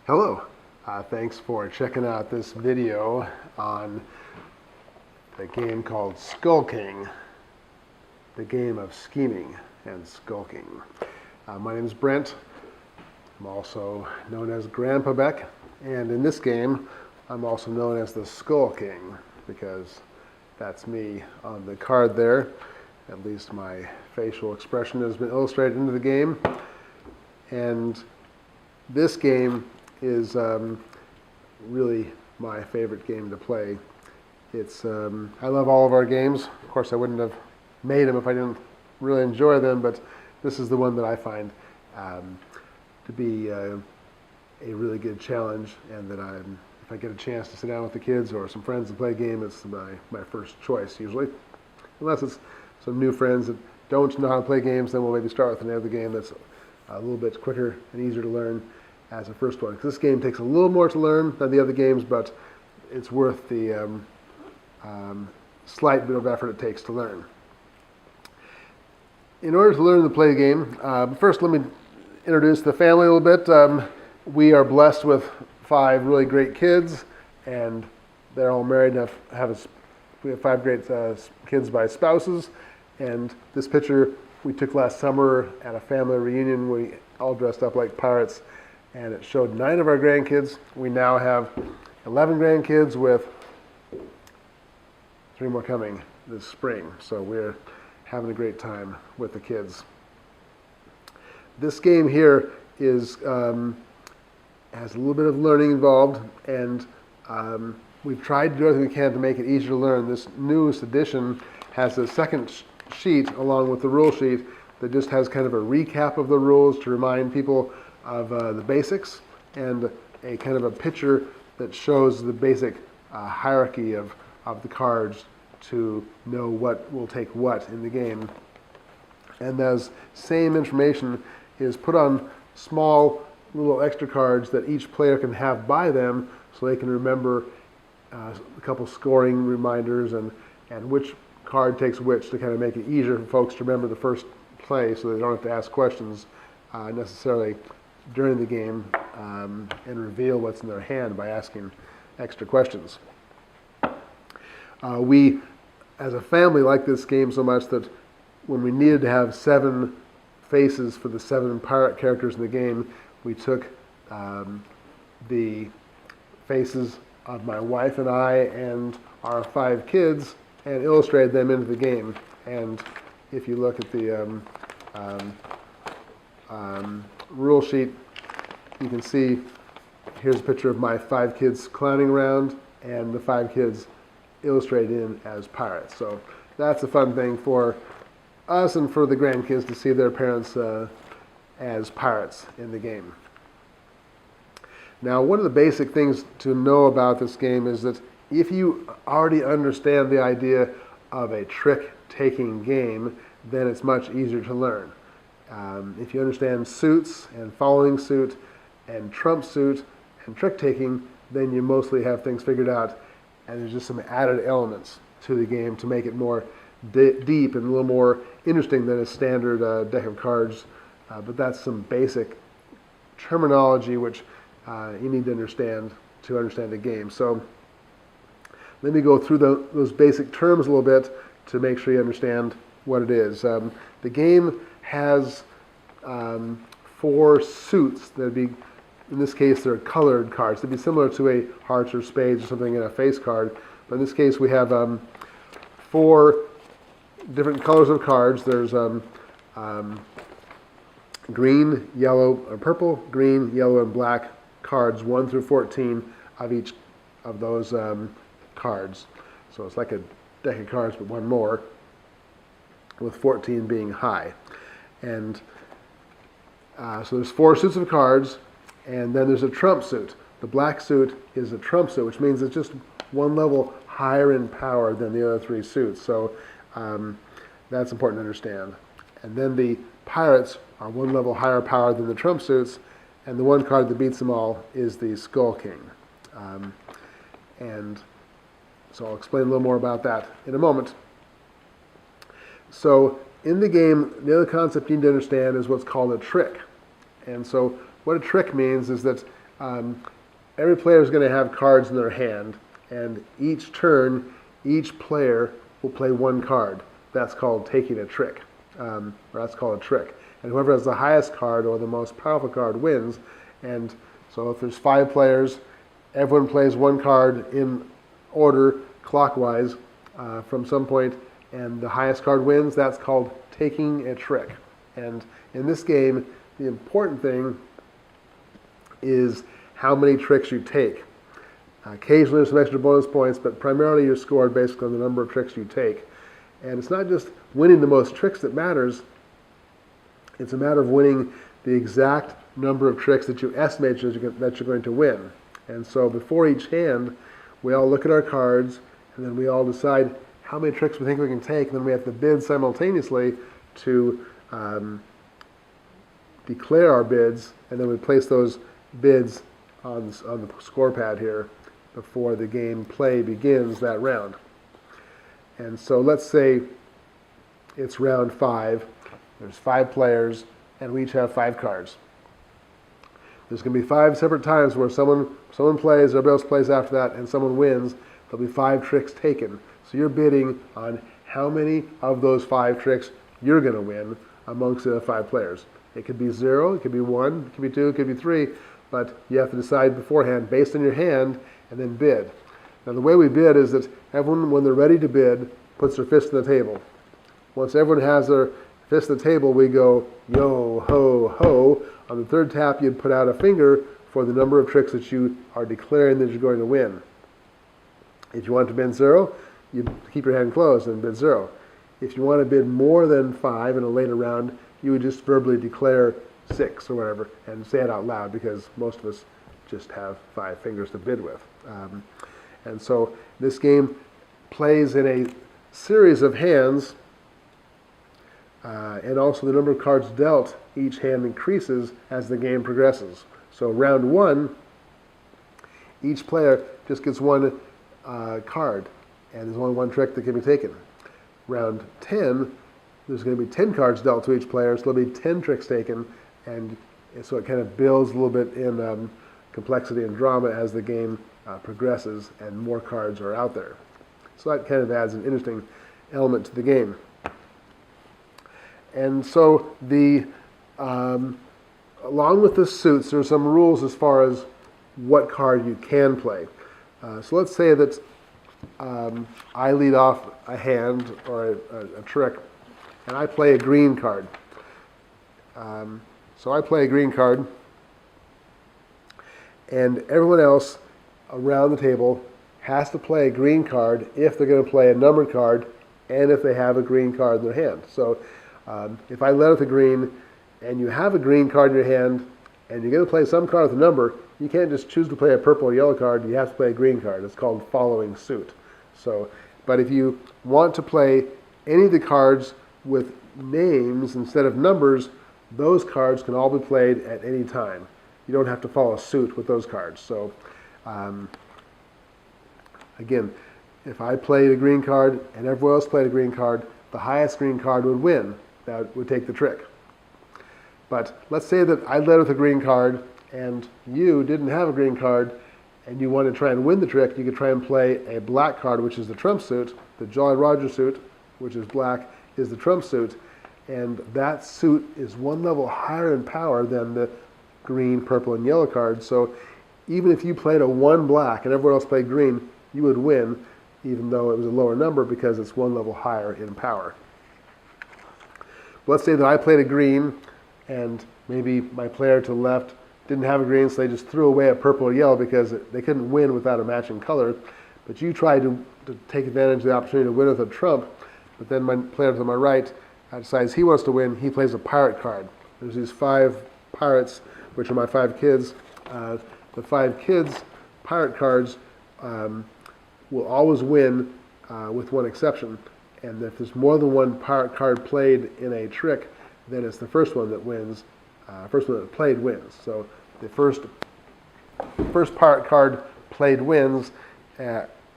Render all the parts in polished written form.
Hello, thanks for checking out this video on the game called Skulking, the game of scheming and skulking. My name is Brent. I'm also known as Grandpa Beck, and in this game I'm also known as the Skull King because that's me on the card there. At least my facial expression has been illustrated into the game. And this game is really my favorite game to play. I love all of our games. Of course, I wouldn't have made them if I didn't really enjoy them, but this is the one that I find to be a really good challenge, and that if I get a chance to sit down with the kids or some friends and play a game, it's my first choice usually. Unless it's some new friends that don't know how to play games, then we'll maybe start with another game that's a little bit quicker and easier to learn as a first one. Because this game takes a little more to learn than the other games, but it's worth the slight bit of effort it takes to learn. In order to learn to play the game, first let me introduce the family a little bit. We are blessed with 5 really great kids, and they're all married and we have 5 great kids by spouses. And this picture we took last summer at a family reunion. We all dressed up like pirates, and it showed 9 of our grandkids. We now have 11 grandkids with 3 more coming this spring. So we're having a great time with the kids. This game here has a little bit of learning involved, and we've tried to do everything we can to make it easier to learn. This newest edition has a second sheet along with the rule sheet that just has kind of a recap of the rules to remind people of the basics, and a kind of a picture that shows the basic hierarchy of the cards to know what will take what in the game. And those same information is put on small little extra cards that each player can have by them, so they can remember a couple scoring reminders and which card takes which, to kind of make it easier for folks to remember the first play, so they don't have to ask questions necessarily during the game and reveal what's in their hand by asking extra questions. We, as a family, like this game so much that when we needed to have 7 faces for the 7 pirate characters in the game, we took the faces of my wife and I and our 5 kids and illustrated them into the game. And if you look at the rule sheet, you can see here's a picture of my 5 kids clowning around and the 5 kids illustrated in as pirates. So that's a fun thing for us and for the grandkids to see their parents as pirates in the game. Now, one of the basic things to know about this game is that if you already understand the idea of a trick-taking game, then it's much easier to learn. If you understand suits and following suit and trump suit and trick-taking, then you mostly have things figured out, and there's just some added elements to the game to make it more deep and a little more interesting than a standard deck of cards. But that's some basic terminology which you need to understand the game. So let me go through those basic terms a little bit to make sure you understand what it is. The game has 4 suits that be, in this case, they're colored cards. They'd be similar to a hearts or spades or something in a face card. But in this case, we have 4 different colors of cards. There's green, yellow, or purple, green, yellow, and black cards, 1 through 14 of each of those cards. So it's like a deck of cards, but 1 more, with 14 being high. And so there's 4 suits of cards, and then there's a trump suit. The black suit is a trump suit, which means it's just 1 level higher in power than the other 3 suits. So that's important to understand. And then the pirates are 1 level higher power than the trump suits, and the one card that beats them all is the Skull King. And so I'll explain a little more about that in a moment. So in the game, the other concept you need to understand is what's called a trick. And so what a trick means is that every player is going to have cards in their hand, and each turn, each player will play one card. That's called taking a trick, or that's called a trick. And whoever has the highest card or the most powerful card wins. And so if there's 5 players, everyone plays one card in order, clockwise, from some point, and the highest card wins. That's called taking a trick. And in this game, the important thing is how many tricks you take. Occasionally there's some extra bonus points, but primarily you're scored basically on the number of tricks you take. And it's not just winning the most tricks that matters, it's a matter of winning the exact number of tricks that you estimate that you're going to win. And so before each hand, we all look at our cards, and then we all decide how many tricks we think we can take, and then we have to bid simultaneously to declare our bids, and then we place those bids on the score pad here before the game play begins that round. And so let's say it's round 5. There's 5 players, and we each have 5 cards. There's going to be 5 separate times where someone plays, everybody else plays after that, and someone wins. There'll be 5 tricks taken. So you're bidding on how many of those 5 tricks you're going to win amongst the 5 players. It could be 0, it could be 1, it could be 2, it could be 3, but you have to decide beforehand based on your hand and then bid. Now the way we bid is that everyone, when they're ready to bid, puts their fist on the table. Once everyone has their fist on the table, we go yo, ho, ho. On the 3rd tap, you'd put out a finger for the number of tricks that you are declaring that you're going to win. If you want to bid 0, you keep your hand closed and bid 0. If you want to bid more than 5 in a later round, you would just verbally declare 6 or whatever and say it out loud, because most of us just have 5 fingers to bid with. And so this game plays in a series of hands, and also the number of cards dealt each hand increases as the game progresses. So round 1, each player just gets 1 card, and there's only 1 trick that can be taken. Round 10, there's going to be 10 cards dealt to each player, so there'll be 10 tricks taken, and so it kind of builds a little bit in complexity and drama as the game progresses and more cards are out there. So that kind of adds an interesting element to the game. And so along with the suits, there are some rules as far as what card you can play. So let's say that I lead off a hand or a trick, and I play a green card. So I play a green card, and everyone else around the table has to play a green card if they're going to play a numbered card and if they have a green card in their hand. So if I led with a green and you have a green card in your hand and you're going to play some card with a number, you can't just choose to play a purple or yellow card. You have to play a green card. It's called following suit. So, but if you want to play any of the cards with names instead of numbers, those cards can all be played at any time. You don't have to follow suit with those cards. So again, if I played a green card and everyone else played a green card, the highest green card would win. That would take the trick. But let's say that I led with a green card and you didn't have a green card and you want to try and win the trick. You could try and play a black card, which is the trump suit. The Jolly Roger suit, which is black, is the trump suit. And that suit is 1 level higher in power than the green, purple, and yellow cards. So even if you played a 1 black and everyone else played green, you would win, even though it was a lower number, because it's 1 level higher in power. Let's say that I played a green and maybe my player to the left didn't have a green, so they just threw away a purple or yellow because they couldn't win without a matching color. But you tried to take advantage of the opportunity to win with a trump, but then my player to my right decides he wants to win. He plays a pirate card. There's these 5 pirates, which are my 5 kids. The 5 kids' pirate cards will always win with one exception. And if there's more than 1 pirate card played in a trick, then it's the first one that wins. First one that played wins. So the first pirate card played wins.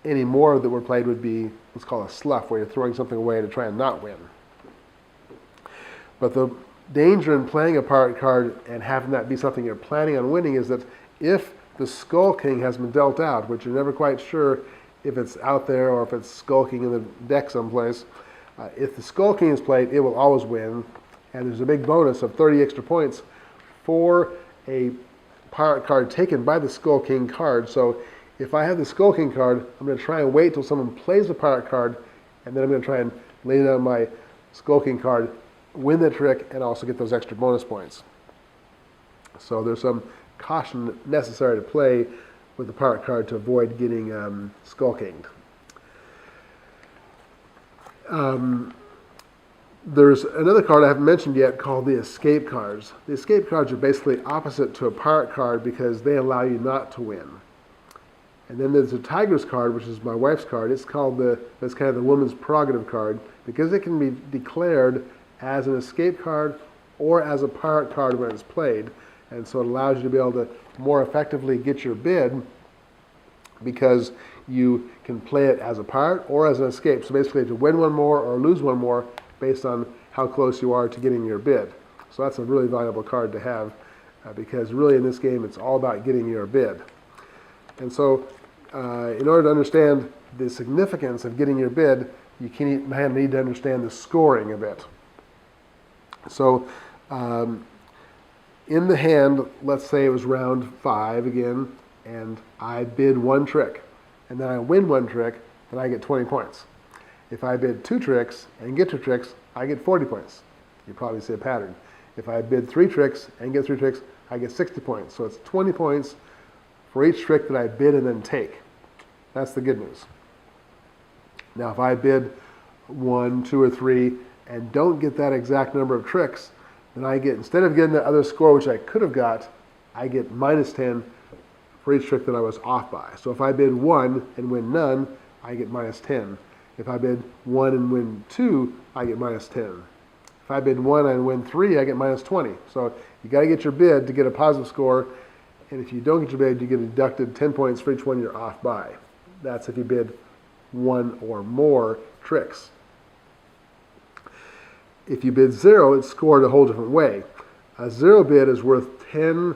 Any more that were played would be what's called a slough, where you're throwing something away to try and not win. But the danger in playing a pirate card and having that be something you're planning on winning is that If the Skulking has been dealt out, which you're never quite sure if it's out there or if it's skulking in the deck someplace, if the Skulking is played, it will always win. And there's a big bonus of 30 extra points for a pirate card taken by the Skulking card. So if I have the Skulking card, I'm going to try and wait till someone plays the pirate card, and then I'm going to try and lay down my Skulking card, win the trick, and also get those extra bonus points. So there's some caution necessary to play with the pirate card to avoid getting Skulking. There's another card I haven't mentioned yet called the escape cards. The escape cards are basically opposite to a pirate card because they allow you not to win. And then there's a tiger's card, which is my wife's card. It's kind of the woman's prerogative card because it can be declared as an escape card or as a pirate card when it's played. And so it allows you to be able to more effectively get your bid because you can play it as a pirate or as an escape. So basically to win one more or lose one more based on how close you are to getting your bid. So that's a really valuable card to have because really in this game it's all about getting your bid. And so in order to understand the significance of getting your bid, you need to understand the scoring of it. So in the hand, let's say it was round 5 again, and I bid 1 trick, and then I win 1 trick, then I get 20 points. If I bid 2 tricks and get 2 tricks, I get 40 points. You probably see a pattern. If I bid 3 tricks and get 3 tricks, I get 60 points. So it's 20 points for each trick that I bid and then take. That's the good news. Now if I bid 1, 2, or 3 and don't get that exact number of tricks, then I get, instead of getting the other score which I could have got, I get minus 10 for each trick that I was off by. So if I bid 1 and win none, I get minus 10. If I bid 1 and win 2, I get minus 10. If I bid 1 and win 3, I get minus 20. So you got to get your bid to get a positive score, and if you don't get your bid, you get deducted 10 points for each one you're off by. That's if you bid 1 or more tricks. If you bid 0, it's scored a whole different way. A 0 bid is worth 10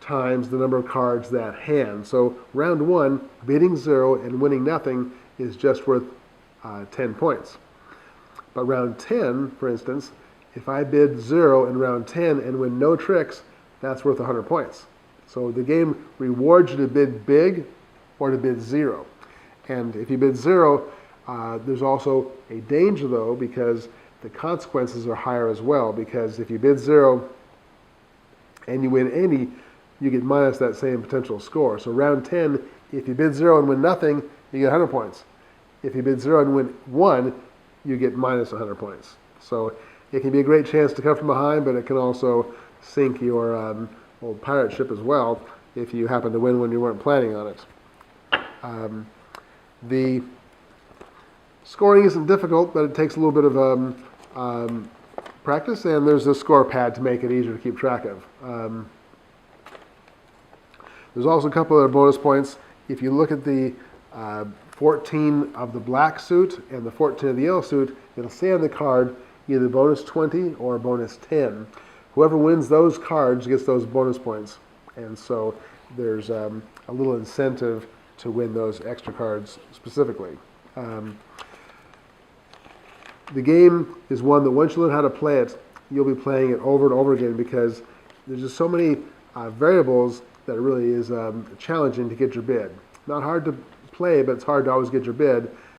times the number of cards that hand. So round 1, bidding 0 and winning nothing is just worth 10 points. But round 10, for instance, if I bid 0 in round 10 and win no tricks, that's worth 100 points. So the game rewards you to bid big or to bid 0. And if you bid 0, there's also a danger though, because the consequences are higher as well, because if you bid 0 and you win any, you get minus that same potential score. So round 10, if you bid 0 and win nothing, you get 100 points. If you bid 0 and win 1, you get minus 100 points. So it can be a great chance to come from behind, but it can also sink your old pirate ship as well if you happen to win when you weren't planning on it. The scoring isn't difficult, but it takes a little bit of practice, and there's a score pad to make it easier to keep track of. There's also a couple other bonus points. If you look at the 14 of the black suit and the 14 of the yellow suit, it'll say on the card either bonus 20 or bonus 10. Whoever wins those cards gets those bonus points. And so there's a little incentive to win those extra cards specifically. The game is one that once you learn how to play it, you'll be playing it over and over again because there's just so many variables that it really is challenging to get your bid. Not hard to play, but it's hard to always get your bid